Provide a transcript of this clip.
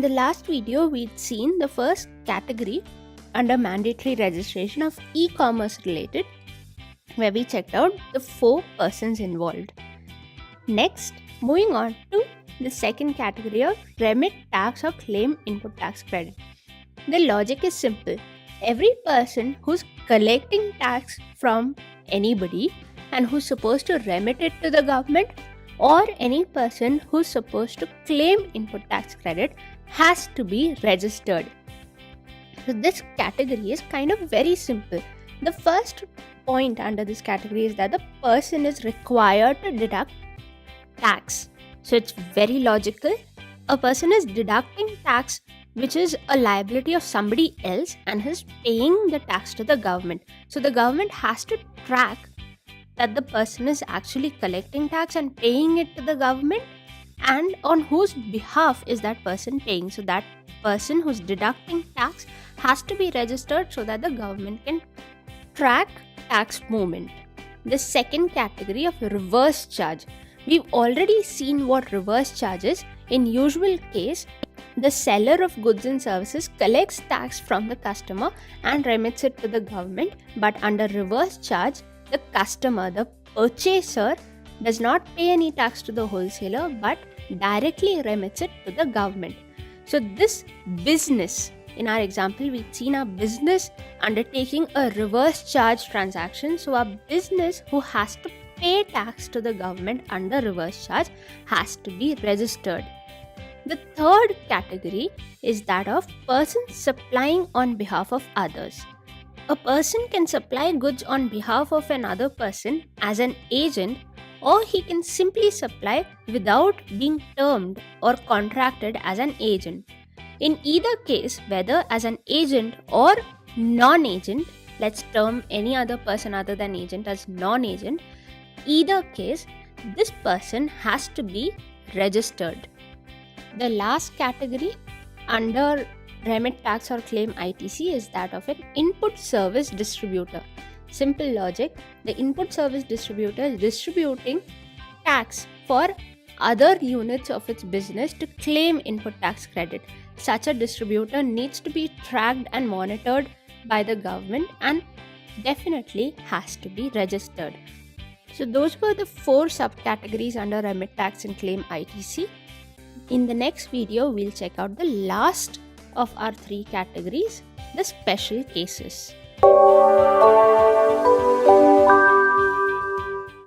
the last video, we'd seen the first category under mandatory registration of e-commerce related, where we checked out the 4 persons involved. Next, moving on to the second category of remit tax or claim input tax credit. The logic is simple. Every person who's collecting tax from anybody and who's supposed to remit it to the government, or any person who's supposed to claim input tax credit, has to be registered. So this category is kind of very simple. The first point under this category is that the person is required to deduct tax. So it's very logical. A person is deducting tax which is a liability of somebody else and is paying the tax to the government. So the government has to track that the person is actually collecting tax and paying it to the government, and on whose behalf is that person paying. So that person who's deducting tax has to be registered so that the government can track tax movement. The second category of reverse charge. We've already seen what reverse charge is. In usual case, the seller of goods and services collects tax from the customer and remits it to the government, but under reverse charge, the customer, the purchaser, does not pay any tax to the wholesaler but directly remits it to the government. So this business, in our example, we've seen a business undertaking a reverse charge transaction. So a business who has to pay tax to the government under reverse charge has to be registered. The third category is that of persons supplying on behalf of others. A person can supply goods on behalf of another person as an agent, or he can simply supply without being termed or contracted as an agent. In either case, whether as an agent or non-agent, let's term any other person other than agent as non-agent, either case, this person has to be registered. The last category under remit tax or claim ITC is that of an input service distributor. Simple logic, the input service distributor is distributing tax for other units of its business to claim input tax credit. Such a distributor needs to be tracked and monitored by the government and definitely has to be registered. So those were the 4 subcategories under remit tax and claim ITC. In the next video, we'll check out the last of our 3 categories, the special cases.